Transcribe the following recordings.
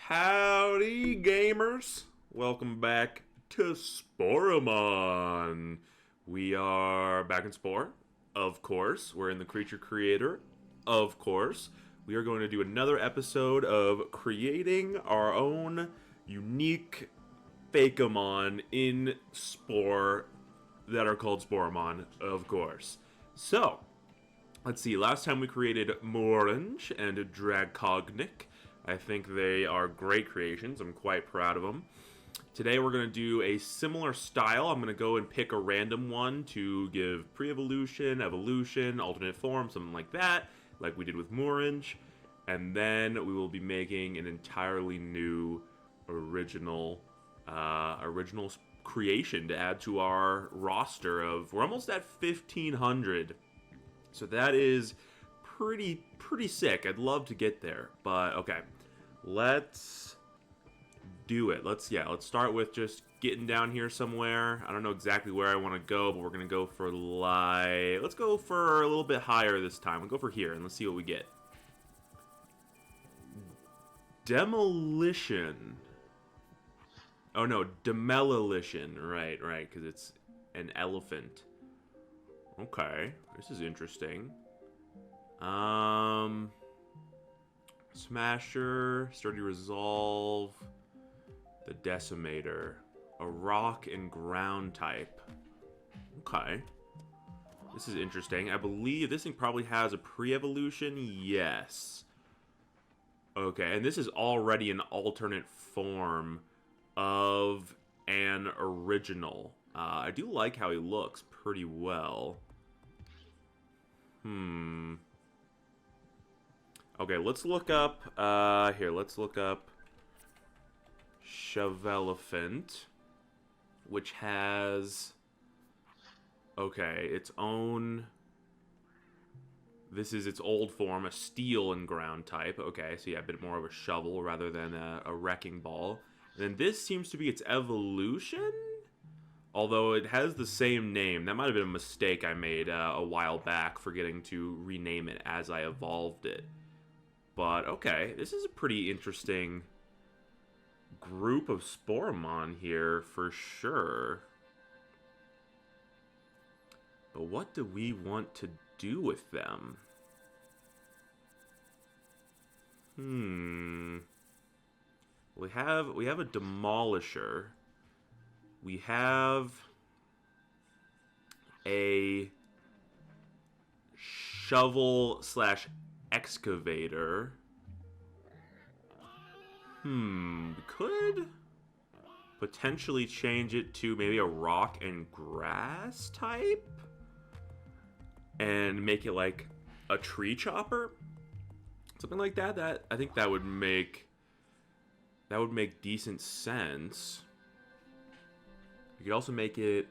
Howdy, gamers! Welcome back to Sporemon. We are back in Spore, of course. We're in the Creature Creator, of course. We are going to do another episode of creating our own unique Fakemon in Spore that are called Sporemon, of course. So, let's see. Last time we created Morange and Dragcognic. I think they are great creations. I'm quite proud of them. Today we're going to do a similar style. I'm going to go and pick a random one to give pre-evolution, evolution, alternate form, something like that, like we did with Morange. And then we will be making an entirely new original creation to add to our roster of... We're almost at 1,500. So that is pretty sick. I'd love to get there, but okay. Let's do it. Let's start with just getting down here somewhere. I don't know exactly where I want to go, but we're going to go for let's go for a little bit higher this time. We'll go for here and let's see what we get. Demolition. Oh no, demolition. Right, because it's an elephant. Okay, this is interesting. Smasher, Sturdy Resolve, the Decimator, a rock and ground type. Okay. This is interesting. I believe this thing probably has a pre-evolution. Yes. Okay, and this is already an alternate form of an original. I do like how he looks pretty well. Okay, let's look up, let's look up Chevelephant, which has, okay, its own, this is its old form, a steel and ground type. Okay, so yeah, a bit more of a shovel rather than a wrecking ball. And then this seems to be its evolution? Although it has the same name. That might have been a mistake I made a while back, forgetting to rename it as I evolved it. But, okay, this is a pretty interesting group of Sporemon here, for sure. But what do we want to do with them? We have a Demolisher. We have a shovel slash excavator. We could potentially change it to maybe a rock and grass type and make it like a tree chopper, something like that. I think that would make decent sense. You could also make it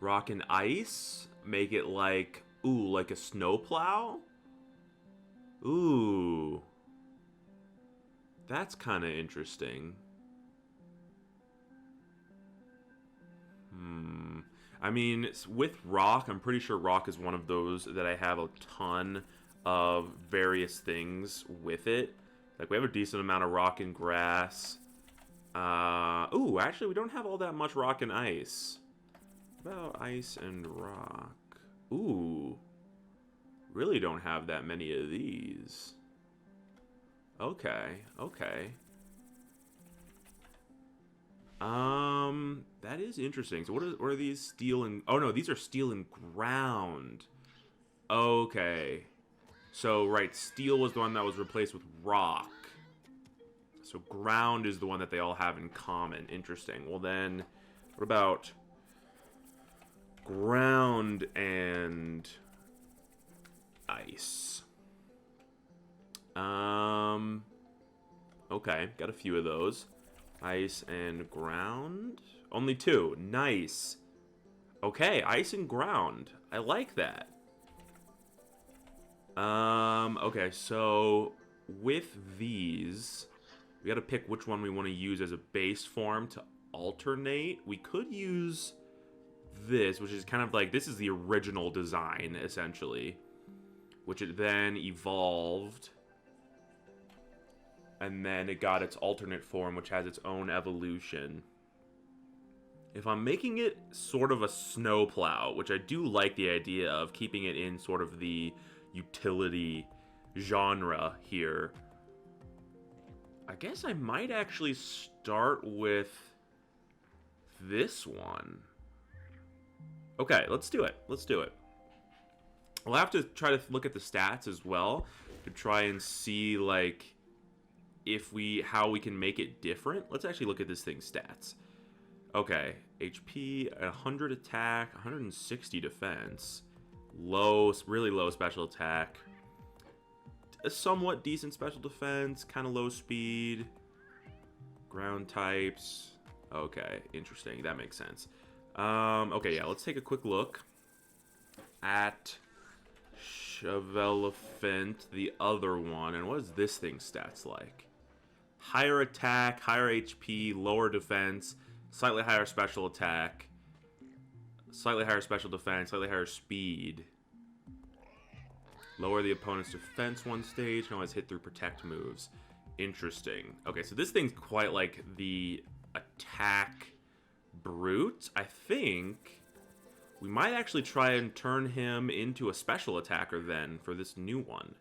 rock and ice, make it like a snow plow. Ooh. That's kind of interesting. I mean, with rock, I'm pretty sure rock is one of those that I have a ton of various things with it. Like, we have a decent amount of rock and grass. Ooh, actually, we don't have all that much rock and ice. What about ice and rock? Ooh. Really don't have that many of these. Okay. That is interesting. So what are these steel and... Oh, no, these are steel and ground. Okay. So, right, steel was the one that was replaced with rock. So ground is the one that they all have in common. Interesting. Well, then, what about ground and ice? Okay, got a few of those. Ice and ground? Only two. Nice. Okay, ice and ground. I like that. Okay, so with these, we gotta pick which one we want to use as a base form to alternate. We could use this, which is kind of like, this is the original design, essentially, which it then evolved And then it got its alternate form, which has its own evolution. If I'm making it sort of a snow plow, which I do like the idea of keeping it in sort of the utility genre here, I guess I might actually start with this one. Okay, let's do it. Let's do it. We'll have to try to look at the stats as well to try and see, like, how we can make it different. Let's actually look at this thing's stats. Okay, HP, 100 attack, 160 defense, really low special attack, a somewhat decent special defense, kind of low speed, ground types. Okay, interesting. That makes sense. Okay, yeah, let's take a quick look at Shovelelephant, the other one, and what is this thing's stats like? Higher attack, higher HP, lower defense, slightly higher special attack, slightly higher special defense, slightly higher speed. Lower the opponent's defense one stage, can always hit through protect moves. Interesting. Okay, so this thing's quite like the attack brute. I think we might actually try and turn him into a special attacker then for this new one,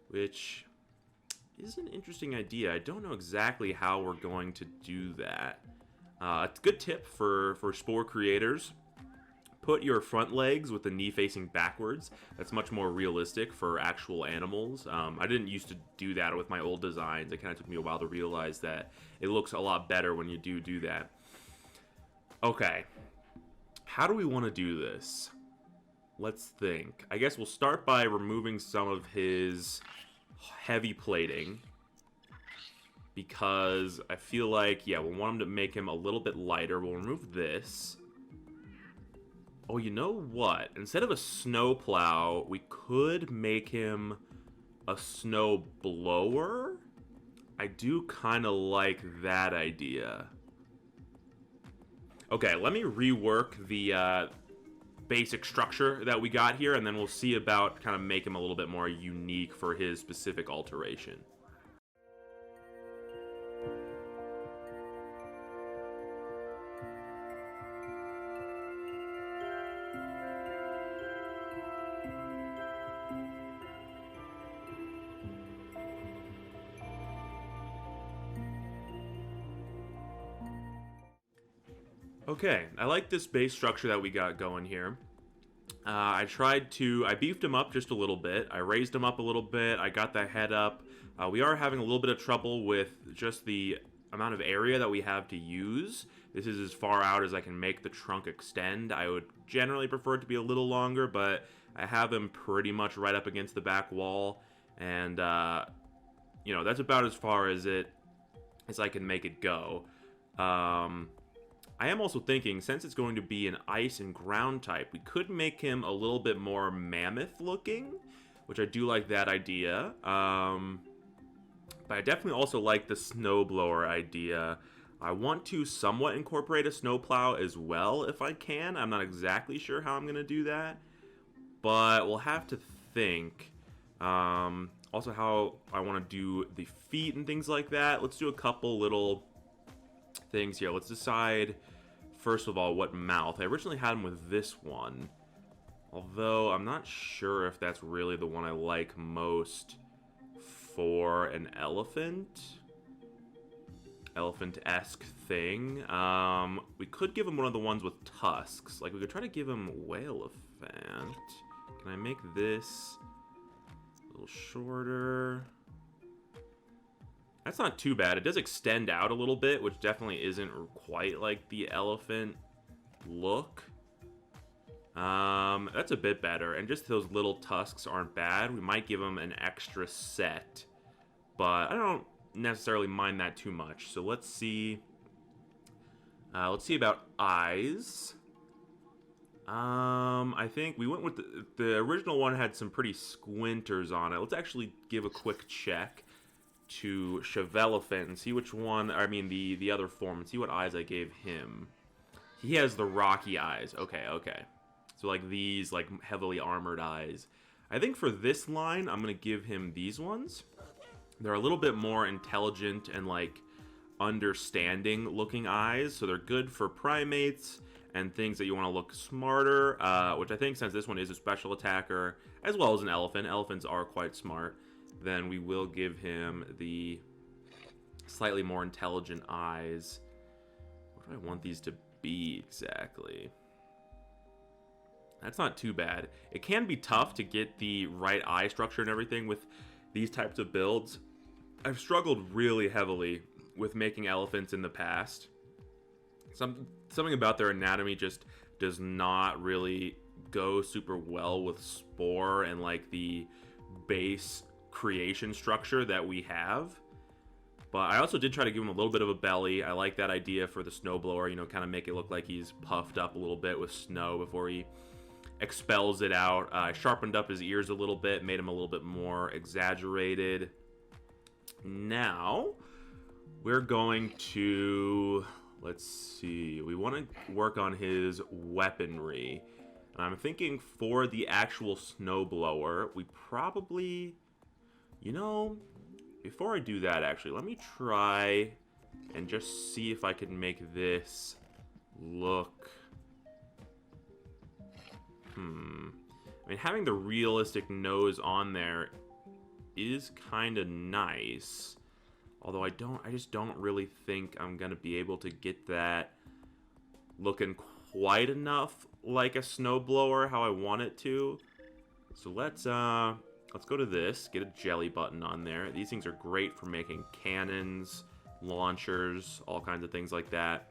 which is an interesting idea. I don't know exactly how we're going to do that. It's a good tip for Spore creators. Put your front legs with the knee facing backwards. That's much more realistic for actual animals. I didn't used to do that with my old designs. It kind of took me a while to realize that it looks a lot better when you do that. Okay. How do we want to do this? Let's think. I guess we'll start by removing some of his heavy plating, because I feel like, yeah, we'll want him to make him a little bit lighter. We'll remove this. Oh, you know what? Instead of a snow plow, we could make him a snow blower. I do kind of like that idea. Okay, let me rework the basic structure that we got here, and then we'll see about kind of make him a little bit more unique for his specific alteration. Okay, I like this base structure that we got going here. I beefed him up just a little bit. I raised him up a little bit. I got the head up. We are having a little bit of trouble with just the amount of area that we have to use. This is as far out as I can make the trunk extend. I would generally prefer it to be a little longer, but I have him pretty much right up against the back wall. And, you know, that's about as far as I can make it go. I am also thinking, since it's going to be an ice and ground type, we could make him a little bit more mammoth looking, which I do like that idea. But I definitely also like the snowblower idea. I want to somewhat incorporate a snowplow as well if I can. I'm not exactly sure how I'm going to do that, but we'll have to think. Also how I want to do the feet and things like that. Let's do a couple little things here. Let's decide, first of all, what mouth. I originally had him with this one, although I'm not sure if that's really the one I like most for an elephant-esque thing. We could give him one of the ones with tusks. Like, we could try to give him whale-elephant. Can I make this a little shorter? That's not too bad. It does extend out a little bit, which definitely isn't quite like the elephant look. That's a bit better. And just those little tusks aren't bad. We might give them an extra set, but I don't necessarily mind that too much. So let's see. Let's see about eyes. I think we went with the original one had some pretty squinters on it. Let's actually give a quick check to Shovelelephant and see which one, I mean the other form, and see what eyes I gave him. He has the rocky eyes. Okay. So like these like heavily armored eyes. I think for this line, I'm going to give him these ones. They're a little bit more intelligent and like understanding looking eyes, so they're good for primates and things that you want to look smarter, which I think, since this one is a special attacker as well as an elephant, elephants are quite smart, then we will give him the slightly more intelligent eyes. What do I want these to be exactly? That's not too bad. It can be tough to get the right eye structure and everything with these types of builds. I've struggled really heavily with making elephants in the past. Something about their anatomy just does not really go super well with Spore and like the base creation structure that we have. But I also did try to give him a little bit of a belly. I like that idea for the snowblower, you know, kind of make it look like he's puffed up a little bit with snow before he expels it out. I sharpened up his ears a little bit, made him a little bit more exaggerated. Now, we're going to, let's see, we want to work on his weaponry. And I'm thinking for the actual snowblower, we probably, you know, before I do that, actually, let me try and just see if I can make this look. I mean, having the realistic nose on there is kind of nice. Although I just don't really think I'm gonna be able to get that looking quite enough like a snowblower how I want it to. So let's go to this, get a jelly button on there. These things are great for making cannons, launchers, all kinds of things like that.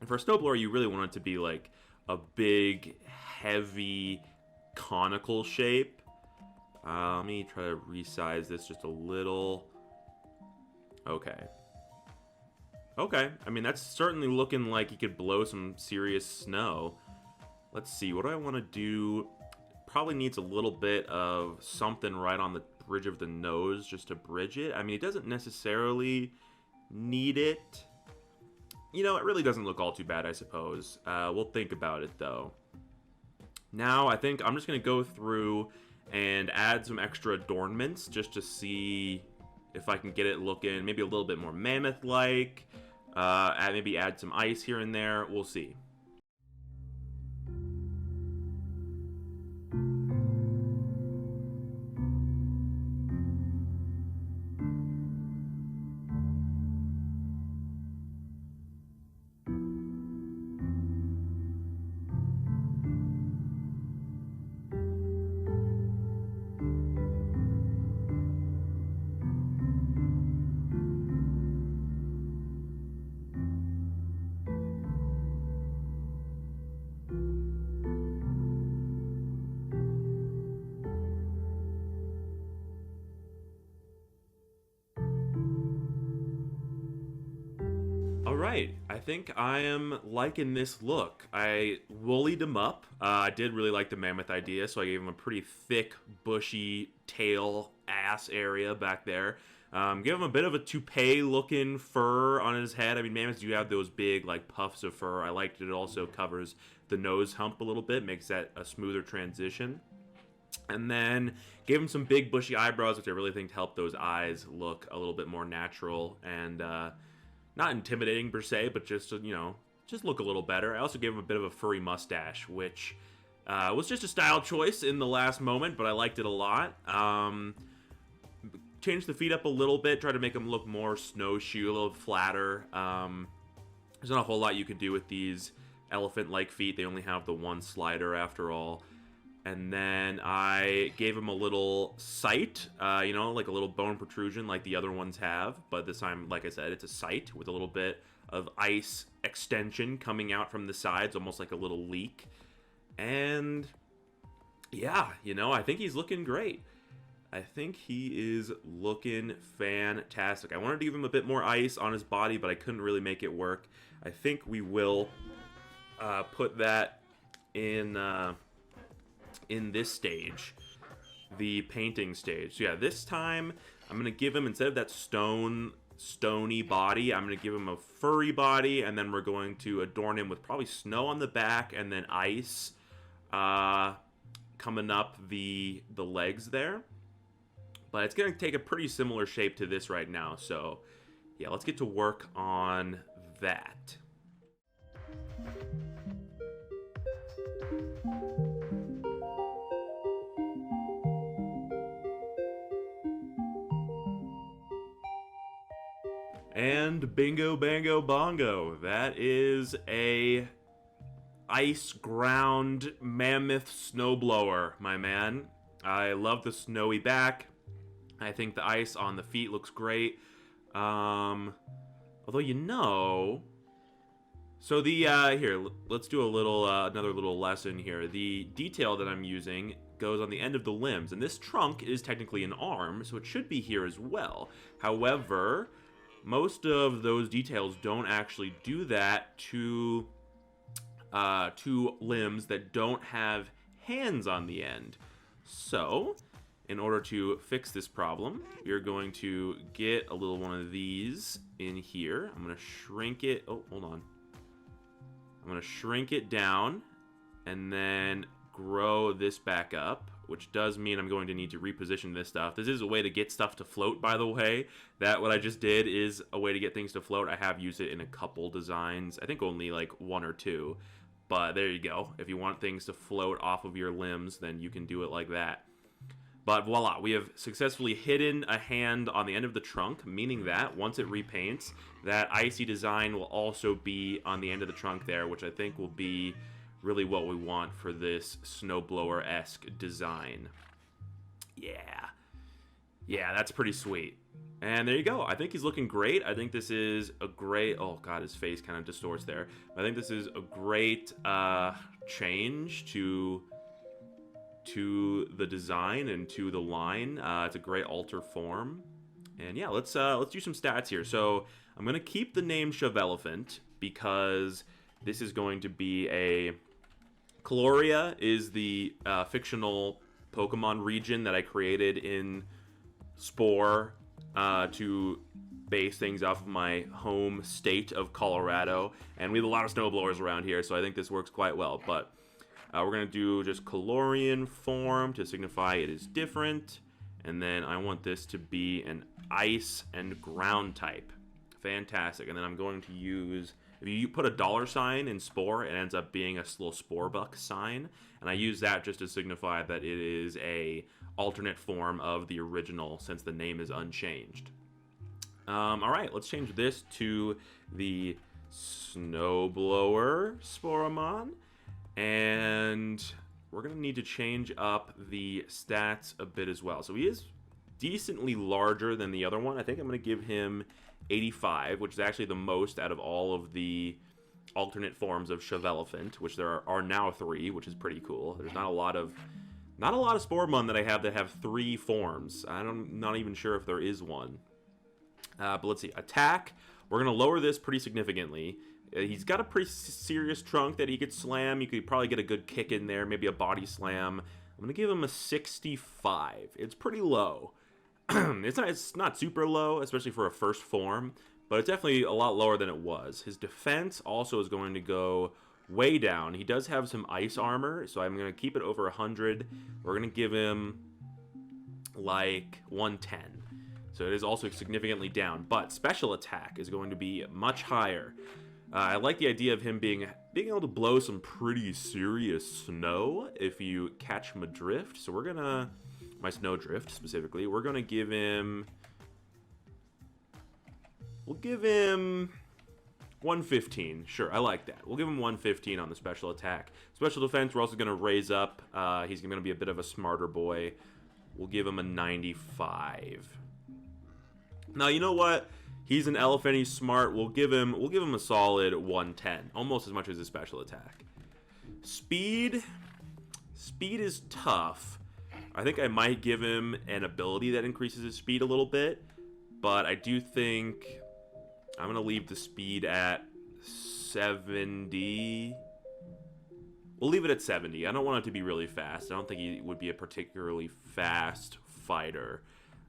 And for a snowblower, you really want it to be like a big, heavy, conical shape. Let me try to resize this just a little. Okay. Okay, I mean, that's certainly looking like he could blow some serious snow. Let's see, what do I want to do? Probably needs a little bit of something right on the bridge of the nose just to bridge it. I mean, it doesn't necessarily need it. You know, it really doesn't look all too bad, I suppose. We'll think about it, though. Now, I think I'm just going to go through and add some extra adornments just to see if I can get it looking maybe a little bit more mammoth-like. Maybe add some ice here and there. We'll see. Alright, I think I am liking this look. I woollied him up. I did really like the mammoth idea, so I gave him a pretty thick, bushy tail ass area back there. Give him a bit of a toupee-looking fur on his head. I mean, mammoths do have those big, like, puffs of fur. I liked it. It also covers the nose hump a little bit, makes that a smoother transition. And then gave him some big, bushy eyebrows, which I really think helped those eyes look a little bit more natural and, not intimidating per se, but just, you know, just look a little better. I also gave him a bit of a furry mustache, which was just a style choice in the last moment, but I liked it a lot. Changed the feet up a little bit, tried to make them look more snowshoe, a little flatter. There's not a whole lot you can do with these elephant-like feet. They only have the one slider after all. And then I gave him a little sight, you know, like a little bone protrusion like the other ones have. But this time, like I said, it's a sight with a little bit of ice extension coming out from the sides, almost like a little leak. And yeah, you know, I think he's looking great. I think he is looking fantastic. I wanted to give him a bit more ice on his body, but I couldn't really make it work. I think we will put that in this stage, the painting stage. So yeah, this time I'm gonna give him, instead of that stony body, I'm gonna give him a furry body, and then we're going to adorn him with probably snow on the back and then ice coming up the legs there. But it's going to take a pretty similar shape to this right now. So, yeah, let's get to work on that. And bingo, bango, bongo. That is a ice ground mammoth snowblower, my man. I love the snowy back. I think the ice on the feet looks great. Although, so the, here, let's do a little, another little lesson here. The detail that I'm using goes on the end of the limbs, and this trunk is technically an arm, so it should be here as well. However, most of those details don't actually do that to limbs that don't have hands on the end. So, in order to fix this problem, we're going to get a little one of these in here. I'm going to shrink it. Oh, hold on. I'm going to shrink it down and then grow this back up, which does mean I'm going to need to reposition this stuff. This is a way to get stuff to float, by the way. That, what I just did, is a way to get things to float. I have used it in a couple designs. I think only like one or two. But there you go. If you want things to float off of your limbs, then you can do it like that. But voila, we have successfully hidden a hand on the end of the trunk, meaning that once it repaints, that icy design will also be on the end of the trunk there, which I think will be really what we want for this snowblower-esque design. Yeah, that's pretty sweet. And there you go. I think he's looking great. I think this is a great... Oh, God, his face kind of distorts there. I think this is a great change to the design and to the line. It's a great alter form. And yeah, let's do some stats here. So I'm going to keep the name Shove-Elephant because this is going to be a... Caloria is the fictional Pokemon region that I created in Spore to base things off of my home state of Colorado. And we have a lot of snowblowers around here, so I think this works quite well. But we're going to do just Calorian form to signify it is different. And then I want this to be an ice and ground type. Fantastic. And then I'm going to use... If you put a $sign in Spore, it ends up being a little Spore buck sign. And I use that just to signify that it is a alternate form of the original since the name is unchanged. Alright, let's change this to the Snowblower Sporemon. And we're going to need to change up the stats a bit as well. So he is decently larger than the other one. I think I'm going to give him 85, which is actually the most out of all of the alternate forms of Shove-Elephant, which there are now 3, which is pretty cool. There's not a lot of Sporemon that have 3 forms. I'm not even sure if there is one. But let's see. Attack. We're going to lower this pretty significantly. He's got a pretty serious trunk that he could slam. You could probably get a good kick in there, maybe a body slam. I'm going to give him a 65. It's pretty low. It's not super low, especially for a first form, but it's definitely a lot lower than it was. His defense also is going to go way down. He does have some ice armor, so I'm going to keep it over 100. We're going to give him like 110. So it is also significantly down, but special attack is going to be much higher. I like the idea of him being able to blow some pretty serious snow if you catch him adrift. So we're going to... My Snowdrift, specifically. We're going to give him... We'll give him 115. Sure, I like that. We'll give him 115 on the special attack. Special defense, we're also going to raise up. He's going to be a bit of a smarter boy. We'll give him a 95. Now, you know what? He's an elephant. He's smart. We'll give him a solid 110. Almost as much as his special attack. Speed. Speed is tough. I think I might give him an ability that increases his speed a little bit, but I do think I'm going to leave the speed at 70. We'll leave it at 70. I don't want it to be really fast. I don't think he would be a particularly fast fighter.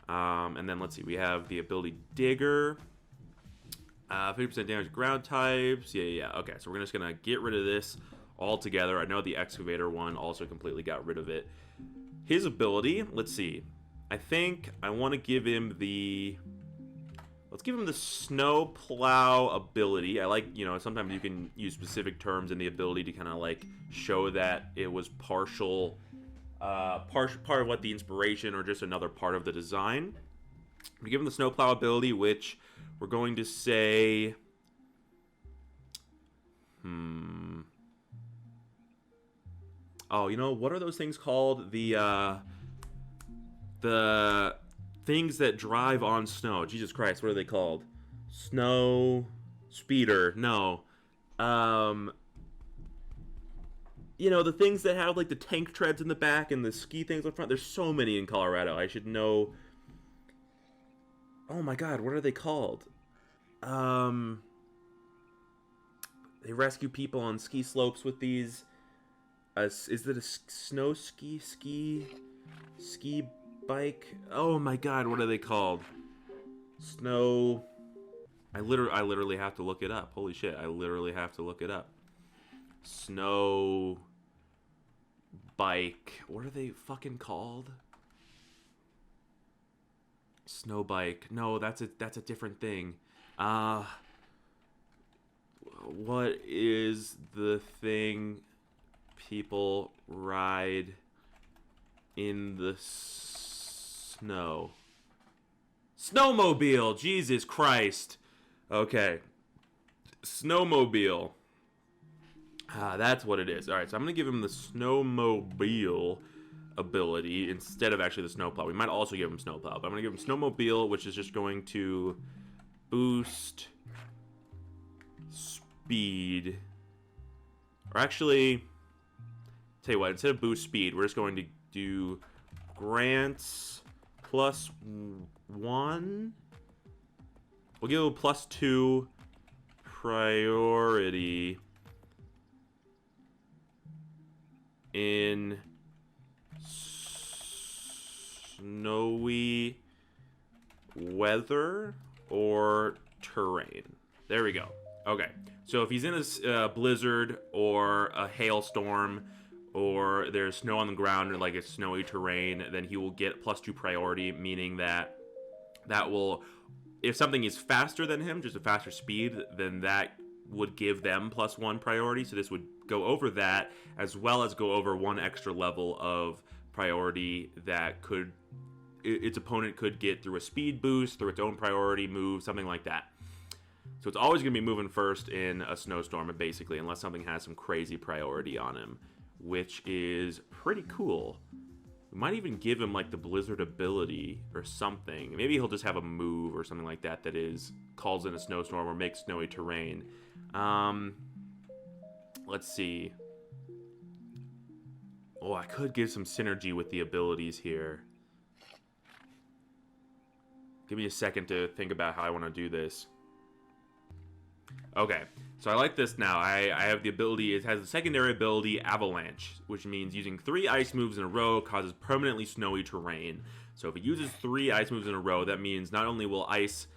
And then let's see. We have the ability Digger. 50% damage to ground types. Yeah. Okay, so we're just going to get rid of this altogether. I know the Excavator one also completely got rid of it. His ability, let's see. I think I want to give him the... Let's give him the snow plow ability. I like, you know, sometimes you can use specific terms in the ability to kind of like show that it was part of what the inspiration or just another part of the design. We give him the snow plow ability, which we're going to say... Oh, you know, what are those things called? The things that drive on snow. Jesus Christ, what are they called? Snow speeder. No. You know, the things that have like the tank treads in the back and the ski things in front. There's so many in Colorado. I should know. Oh my god, what are they called? They rescue people on ski slopes with these. Is it a snow ski bike? Oh my god, what are they called? Snow... I literally have to look it up. Holy shit, I literally have to look it up. Snow... bike. What are they fucking called? Snow bike. No, that's a different thing. What is the thing people ride in the snow? Snowmobile! Jesus Christ! Okay. Snowmobile. That's what it is. Alright, so I'm going to give him the snowmobile ability instead of actually the snowplow. We might also give him snowplow, but I'm going to give him snowmobile, which is just going to boost speed. Or actually... Tell you what, instead of boost speed, we're just going to do grants +1. We'll give it +2 priority in snowy weather or terrain. There we go. Okay, so if he's in a blizzard or a hailstorm, or there's snow on the ground or like a snowy terrain, then he will get +2 priority, meaning that will, if something is faster than him, just a faster speed, then that would give them +1 priority. So this would go over that, as well as go over one extra level of priority that its opponent could get through a speed boost, through its own priority move, something like that. So it's always going to be moving first in a snowstorm, basically, unless something has some crazy priority on him, which is pretty cool. We might even give him like the blizzard ability or something. Maybe he'll just have a move or something like that that calls in a snowstorm or makes snowy terrain. Let's see. Oh, I could give some synergy with the abilities here. Give me a second to think about how I want to do this. Okay, so I like this now. I have the ability, it has a secondary ability, Avalanche, which means using 3 ice moves in a row causes permanently snowy terrain. So if it uses 3 ice moves in a row, that means not only will its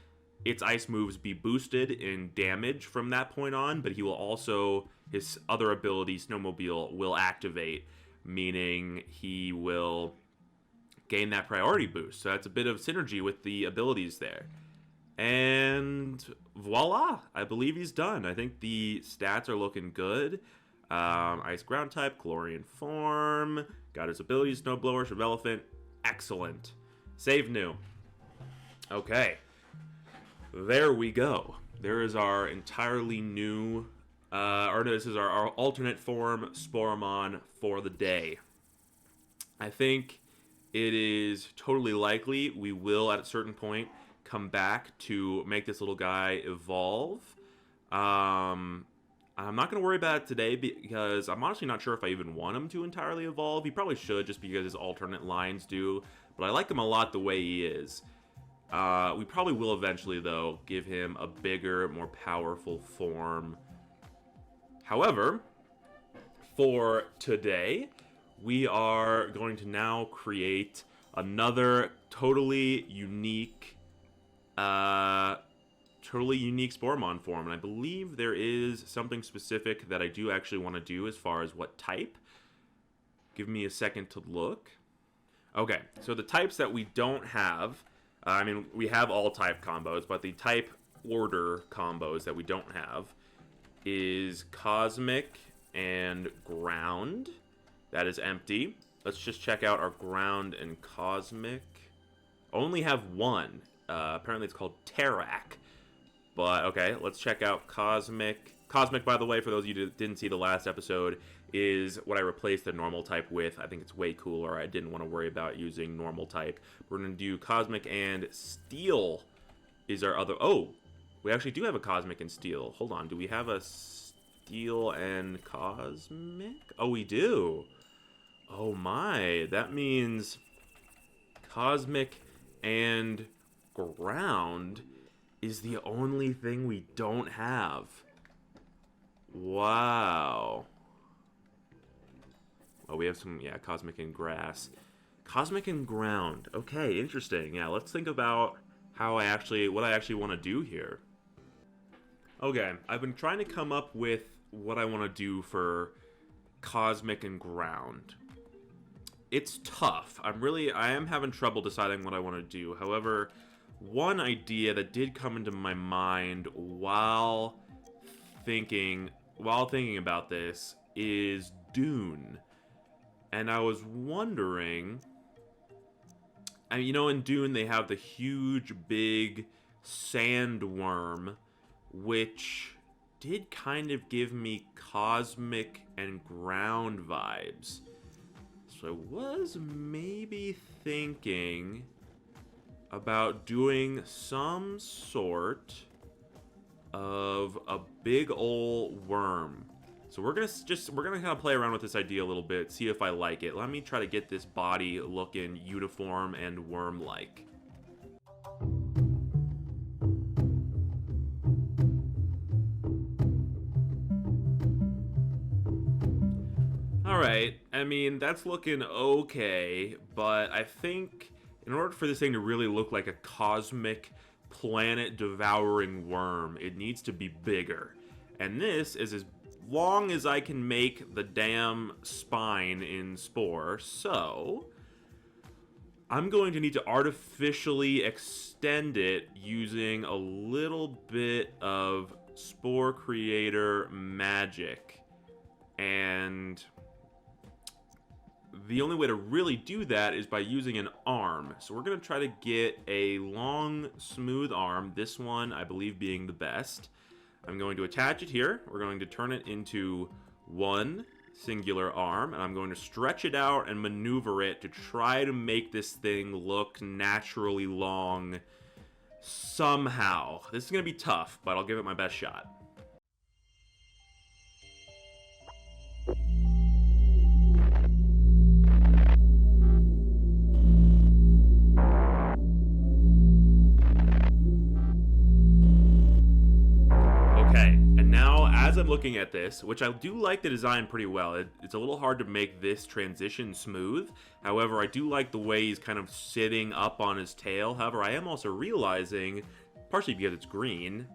ice moves be boosted in damage from that point on, but he will also, his other ability, Snowmobile, will activate, meaning he will gain that priority boost. So that's a bit of synergy with the abilities there. And voila, I believe he's done. I think the stats are looking good. Ice ground type, Chlorian form, got his abilities, Snowblower, Shrivelphant, excellent. Save new. Okay, there we go. There is our entirely new, this is our alternate form Sporemon for the day. I think it is totally likely we will at a certain point come back to make this little guy evolve. I'm not going to worry about it today because I'm honestly not sure if I even want him to entirely evolve. He probably should, just because his alternate lines do, but I like him a lot the way he is. We probably will eventually, though, give him a bigger, more powerful form. However, for today, we are going to now create another totally unique Sporemon form, and I believe there is something specific that I do actually want to do as far as what type. Give me a second to look. Okay, so the types that we don't have, I mean, we have all type combos, but the type order combos that we don't have is Cosmic and Ground. That is empty. Let's just check out our Ground and Cosmic. Only have one. Apparently it's called Terrak. But, okay, let's check out Cosmic. Cosmic, by the way, for those of you who didn't see the last episode, is what I replaced the normal type with. I think it's way cooler. I didn't want to worry about using normal type. We're going to do Cosmic and Steel is our other... Oh, we actually do have a Cosmic and Steel. Hold on, do we have a Steel and Cosmic? Oh, we do. Oh my, that means Cosmic and Ground is the only thing we don't have. Wow. Oh, we have some, yeah, Cosmic and Grass. Cosmic and Ground. Okay, interesting. Yeah, let's think about what I actually want to do here. Okay, I've been trying to come up with what I want to do for Cosmic and Ground. It's tough. I am having trouble deciding what I want to do. However, one idea that did come into my mind while thinking about this is Dune. And I was wondering, you know, in Dune they have the huge, big sandworm, which did kind of give me Cosmic and Ground vibes. So I was maybe thinking about doing some sort of a big ol' worm. So we're gonna kind of play around with this idea a little bit, see if I like it. Let me try to get this body looking uniform and worm-like. Alright, I mean, that's looking okay, but I think in order for this thing to really look like a cosmic, planet-devouring worm, it needs to be bigger. And this is as long as I can make the damn spine in Spore, so I'm going to need to artificially extend it using a little bit of Spore Creator magic. And the only way to really do that is by using an arm. So we're going to try to get a long, smooth arm, this one I believe being the best. I'm going to attach it here. We're going to turn it into one singular arm, and I'm going to stretch it out and maneuver it to try to make this thing look naturally long somehow. This is going to be tough, but I'll give it my best shot. As I'm looking at this, which I do like the design pretty well, it's a little hard to make this transition smooth. However, I do like the way he's kind of sitting up on his tail. However, I am also realizing, partially because it's green,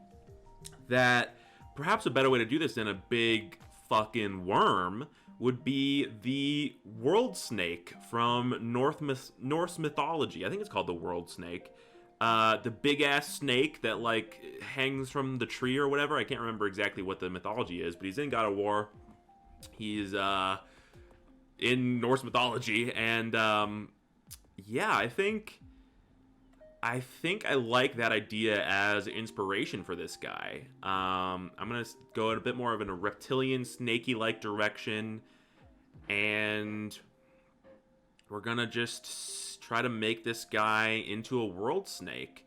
that perhaps a better way to do this than a big fucking worm would be the world snake from Norse mythology. I think it's called the world snake. The big-ass snake that, like, hangs from the tree or whatever. I can't remember exactly what the mythology is, but he's in God of War. He's, in Norse mythology, and, yeah, I think I like that idea as inspiration for this guy. I'm gonna go in a bit more of a reptilian, snaky-like direction, and we're gonna just try to make this guy into a world snake.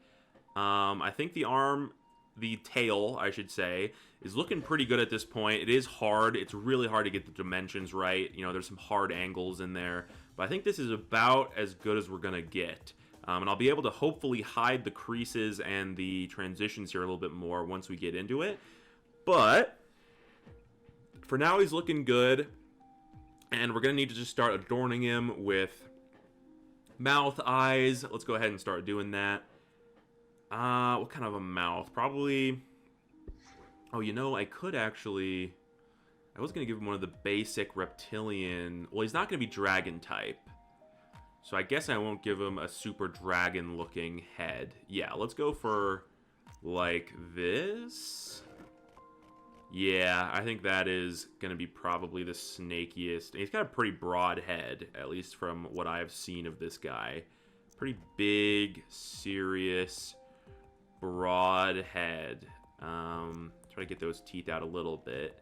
I think the tail, I should say, is looking pretty good at this point. It is hard. It's really hard to get the dimensions right. You know, there's some hard angles in there. But I think this is about as good as we're going to get. And I'll be able to hopefully hide the creases and the transitions here a little bit more once we get into it. But for now, he's looking good. And we're going to need to just start adorning him with mouth, eyes. Let's go ahead and start doing that. What kind of a mouth? Probably... Oh, you know, I could actually... I was going to give him one of the basic reptilian... Well, he's not going to be dragon type. So I guess I won't give him a super dragon-looking head. Yeah, let's go for, like, this. Yeah, I think that is going to be probably the snakiest. He's got a pretty broad head, at least from what I've seen of this guy. Pretty big, serious, broad head. Try to get those teeth out a little bit.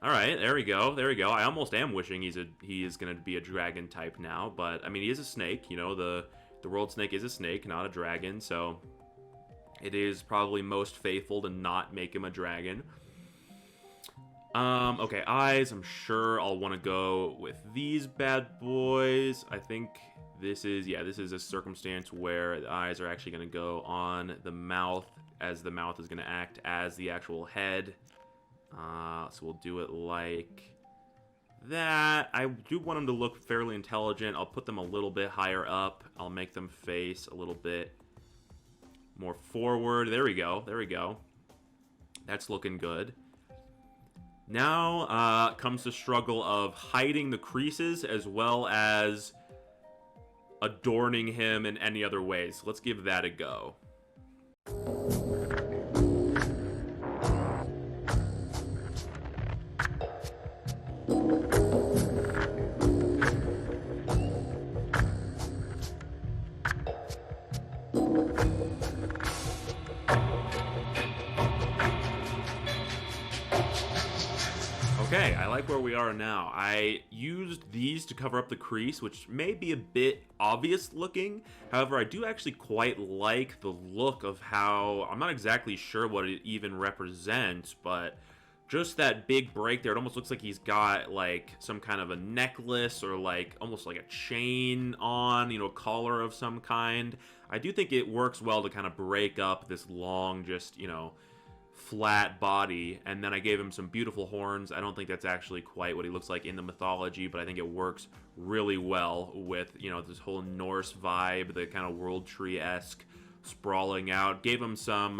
Alright, there we go, there we go. I almost am wishing he is going to be a dragon type now, but, I mean, he is a snake, you know, the world snake is a snake, not a dragon, so it is probably most faithful to not make him a dragon. Okay, eyes, I'm sure I'll want to go with these bad boys. I think this is, yeah, this is a circumstance where the eyes are actually going to go on the mouth, as the mouth is going to act as the actual head. So we'll do it like that. I do want them to look fairly intelligent. I'll put them a little bit higher up. I'll make them face a little bit more forward. There we go. There we go. That's looking good. Now comes the struggle of hiding the creases as well as adorning him in any other ways. Let's give that a go. Okay, I like where we are now. I used these to cover up the crease, which may be a bit obvious looking. However, I do actually quite like the look of how... I'm not exactly sure what it even represents, but just that big break there, it almost looks like he's got, like, some kind of a necklace or, like, almost like a chain on, you know, a collar of some kind. I do think it works well to kind of break up this long, just, you know, flat body, and then I gave him some beautiful horns. I don't think that's actually quite what he looks like in the mythology, but I think it works really well with, you know, this whole Norse vibe, the kind of world tree-esque sprawling out. Gave him some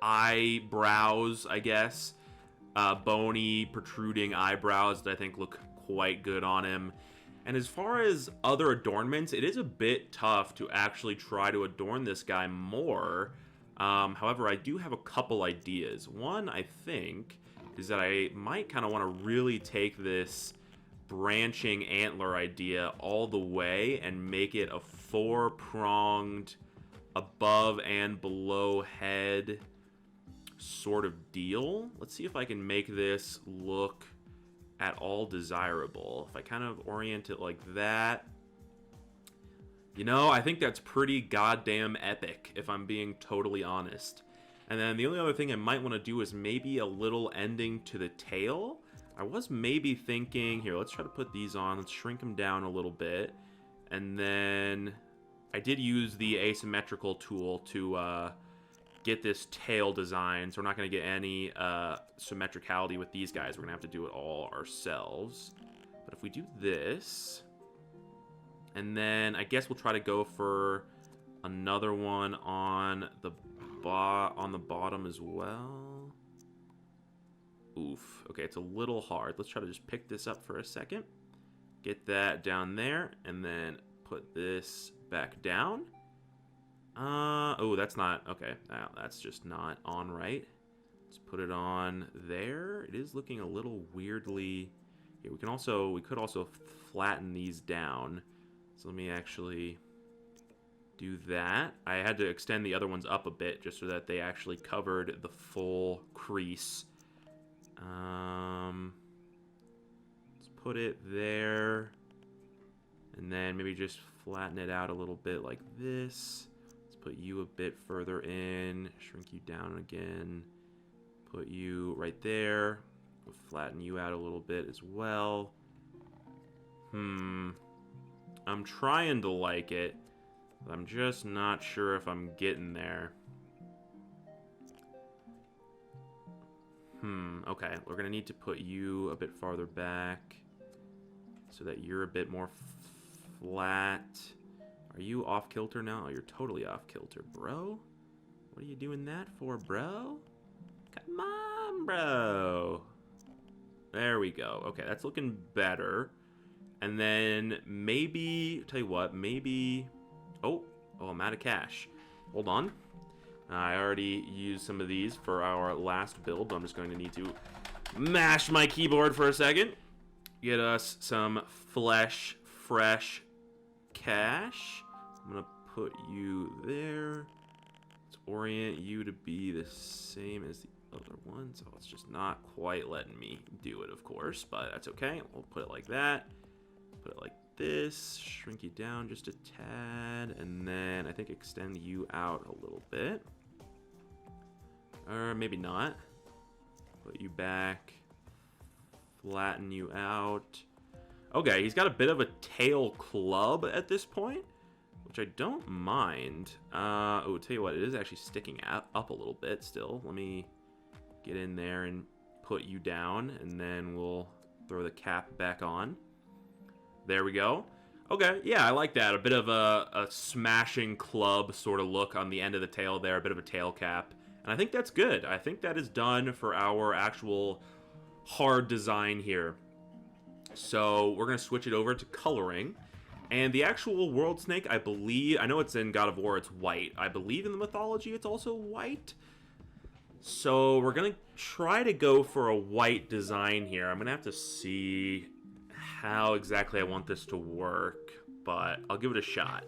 eyebrows, I guess, bony, protruding eyebrows that I think look quite good on him. And as far as other adornments, it is a bit tough to actually try to adorn this guy more. However, I do have a couple ideas. One, I think, is that I might kind of want to really take this branching antler idea all the way and make it a four-pronged above and below head sort of deal. Let's see if I can make this look at all desirable. If I kind of orient it like that, you know, I think that's pretty goddamn epic, if I'm being totally honest. And then the only other thing I might want to do is maybe a little ending to the tail. I was maybe thinking, here, let's try to put these on. Let's shrink them down a little bit. And then I did use the asymmetrical tool to get this tail design, so we're not going to get any symmetricality with these guys. We're going to have to do it all ourselves. But if we do this, and then I guess we'll try to go for another one on the bottom as well. Oof. Okay, it's a little hard. Let's try to just pick this up for a second. Get that down there, and then put this back down. Oh, that's not, okay, that's just not on right. Let's put it on there. It is looking a little weirdly, yeah, we could also flatten these down. So let me actually do that. I had to extend the other ones up a bit just so that they actually covered the full crease. Let's put it there. And then maybe just flatten it out a little bit like this. Put you a bit further in, shrink you down again, put you right there, we'll flatten you out a little bit as well. I'm trying to like it, but I'm just not sure if I'm getting there. Okay, we're gonna need to put you a bit farther back so that you're a bit more flat. Are you off kilter now? Oh, you're totally off kilter, bro. What are you doing that for, bro? Come on, bro. There we go. Okay, that's looking better. And then maybe, tell you what, maybe... Oh, I'm out of cash. Hold on. I already used some of these for our last build. I'm just going to need to mash my keyboard for a second. Get us some fresh cash. I'm going to put you there. Let's orient you to be the same as the other one. So it's just not quite letting me do it, of course, but that's okay. We'll put it like that. Put it like this. Shrink you down just a tad. And then I think extend you out a little bit. Or maybe not. Put you back. Flatten you out. Okay, he's got a bit of a tail club at this point, which I don't mind. Oh, tell you what, it is actually sticking up a little bit still. Let me get in there and put you down, and then we'll throw the cap back on. There we go. Okay, yeah, I like that. A bit of a smashing club sort of look on the end of the tail there, a bit of a tail cap. And I think that's good. I think that is done for our actual hard design here. So we're going to switch it over to coloring. And the actual world snake, I believe, I know it's in God of War, it's white. I believe in the mythology it's also white. So we're going to try to go for a white design here. I'm going to have to see how exactly I want this to work, but I'll give it a shot.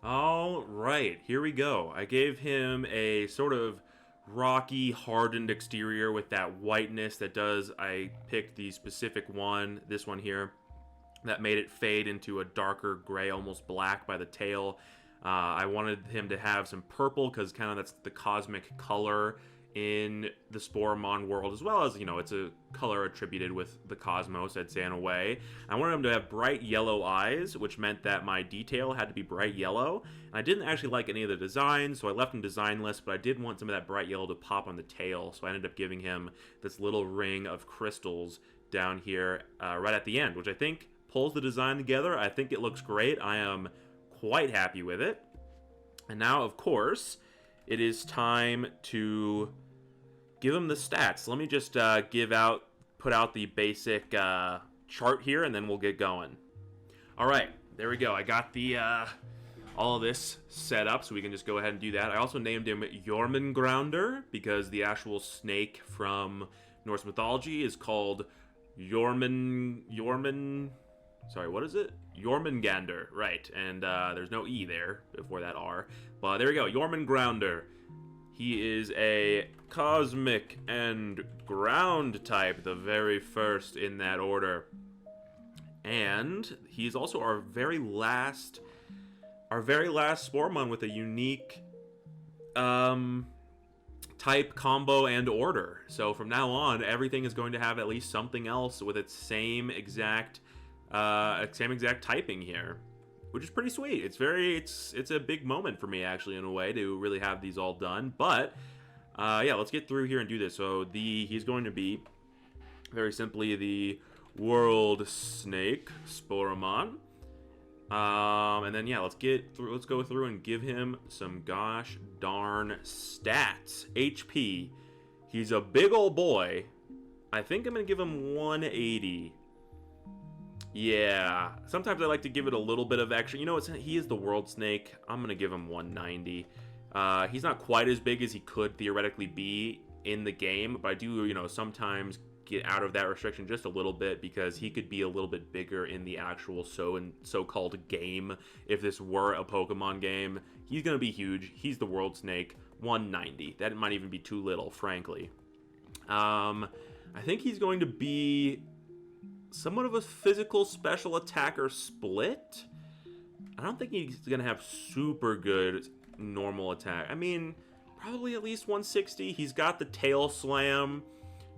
All right, here we go. I gave him a sort of rocky, hardened exterior with that whiteness that does. I picked the specific one, this one here, that made it fade into a darker gray, almost black by the tail. I wanted him to have some purple because kind of that's the cosmic color in the Sporemon world, as well as, you know, it's a color attributed with the cosmos, I'd say, in a way. I wanted him to have bright yellow eyes, which meant that my detail had to be bright yellow. And I didn't actually like any of the designs, so I left him designless, but I did want some of that bright yellow to pop on the tail, so I ended up giving him this little ring of crystals down here right at the end, which I think pulls the design together. I think it looks great. I am quite happy with it. And now, of course, it is time to give him the stats. Let me just put out the basic chart here, and then we'll get going. All right, there we go. I got the all of this set up, so we can just go ahead and do that. I also named him Jormungandr because the actual snake from Norse mythology is called Sorry, what is it? Jormungandr, right? And there's no E there before that R. But there we go, Jormungandr. He is a cosmic and ground type, the very first in that order. And he's also our very last Sporemon with a unique type, combo, and order. So from now on, everything is going to have at least something else with its same exact typing here, which is pretty sweet. It's a big moment for me, actually, in a way, to really have these all done. But yeah, let's get through here and do this. So he's going to be very simply the world snake Sporemon. And then yeah, let's go through and give him some gosh darn stats. HP. He's a big old boy. I think I'm gonna give him 180. Yeah, sometimes I like to give it a little bit of extra. You know, he is the world snake. I'm going to give him 190. He's not quite as big as he could theoretically be in the game, but I do, you know, sometimes get out of that restriction just a little bit because he could be a little bit bigger in the actual so-called game. If this were a Pokemon game, he's going to be huge. He's the world snake. 190. That might even be too little, frankly. I think he's going to be somewhat of a physical special attacker split. I don't think he's going to have super good normal attack. I mean, probably at least 160. He's got the tail slam.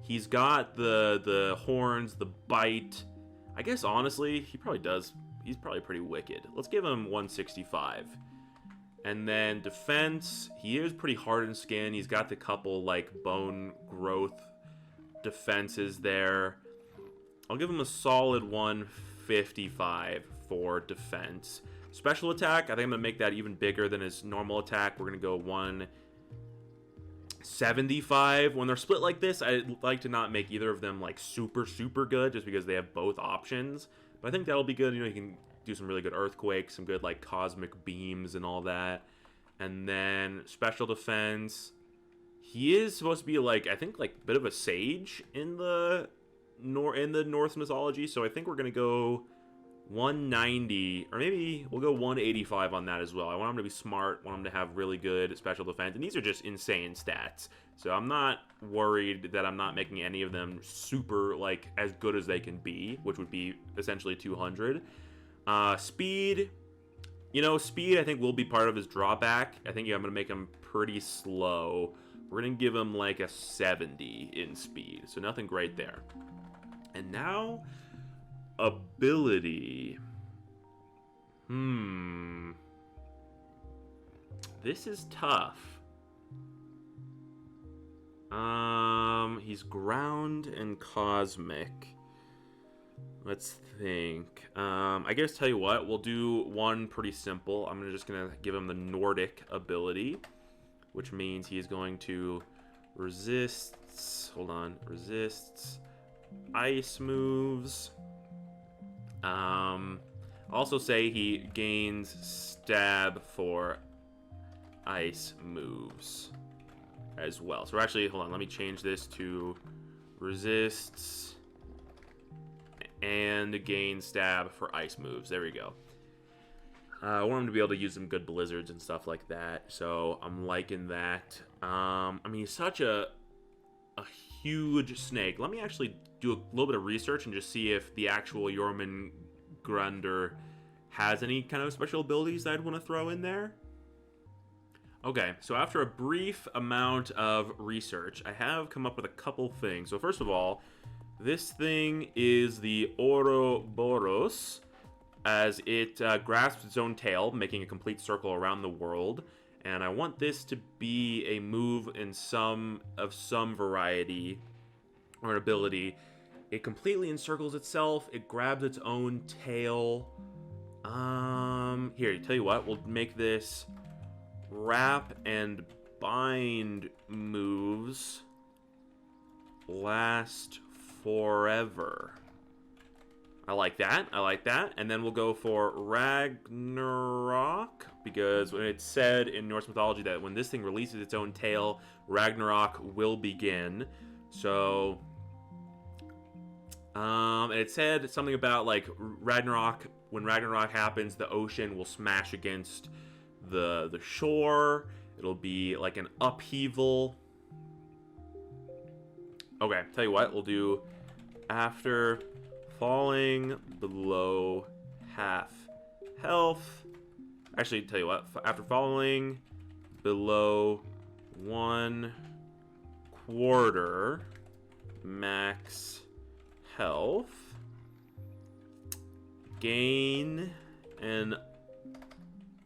He's got the horns, the bite. I guess, honestly, he probably does. He's probably pretty wicked. Let's give him 165. And then defense, he is pretty hard in skin. He's got the couple, like, bone growth defenses there. I'll give him a solid 155 for defense. Special attack, I think I'm going to make that even bigger than his normal attack. We're going to go 1 75. When they're split like this, I like to not make either of them like super, super good just because they have both options. But I think that'll be good. You can do some really good earthquakes, some good like cosmic beams and all that. And then special defense. He is supposed to be like, I think, like a bit of a sage in the Norse mythology. So I think we're gonna go 190, or maybe we'll go 185 on that as well. I want him to be smart, want him to have really good special defense, and these are just insane stats. So I'm not worried that I'm not making any of them super, like, as good as they can be, which would be essentially 200. Speed, speed I think will be part of his drawback. I think I'm going to make him pretty slow. We're going to give him like a 70 in speed, so nothing great there. And now, ability. This is tough. He's ground and cosmic. Let's think. I guess tell you what, we'll do one pretty simple. I'm just gonna give him the Nordic ability, which means he's going to resists ice moves. Also say he gains stab for ice moves as well. So we're actually, hold on, let me change this to resists and gain stab for ice moves. There we go. I want him to be able to use some good blizzards and stuff like that, so I'm liking that. I mean, he's such a huge snake. Let me actually do a little bit of research and just see if the actual Jormungandr has any kind of special abilities that I'd want to throw in there. Okay, so after a brief amount of research, I have come up with a couple things. So first of all, this thing is the Ouroboros, as it grasps its own tail, making a complete circle around the world. And I want this to be a move in some variety or an ability. It completely encircles itself. It grabs its own tail. Here, tell you what, we'll make this wrap and bind moves last forever. I like that. And then we'll go for Ragnarok, because when it's said in Norse mythology that when this thing releases its own tail, Ragnarok will begin. So, and it said something about like Ragnarok. When Ragnarok happens, the ocean will smash against the shore. It'll be like an upheaval. Okay, tell you what, we'll do after falling below half health. Actually, tell you what, after falling below 1/4 max health, gain an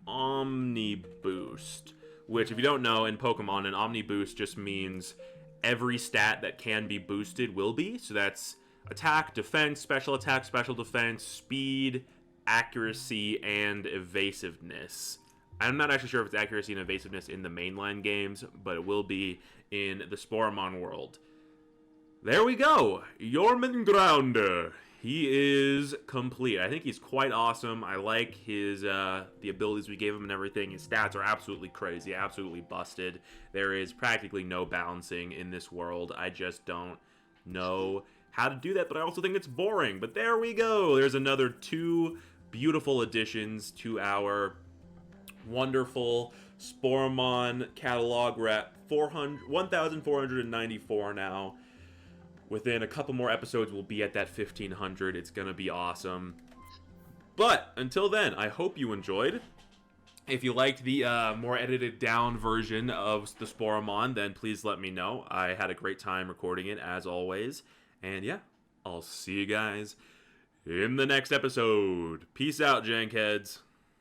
Omni Boost, which if you don't know, in Pokemon, an Omni Boost just means every stat that can be boosted will be. So that's attack, defense, special attack, special defense, speed, accuracy, and evasiveness. I'm not actually sure if it's accuracy and evasiveness in the mainline games, but it will be in the Sporemon world. There we go! Jormungandr. He is complete. I think he's quite awesome. I like his the abilities we gave him and everything. His stats are absolutely crazy, absolutely busted. There is practically no balancing in this world. I just don't know how to do that, but I also think it's boring. But there we go. There's another 2 beautiful additions to our wonderful Sporemon catalog. We're at 1,494 now. Within a couple more episodes, we'll be at that 1,500. It's going to be awesome. But until then, I hope you enjoyed. If you liked the more edited down version of the Sporemon, then please let me know. I had a great time recording it, as always. And yeah, I'll see you guys in the next episode. Peace out, Jankheads.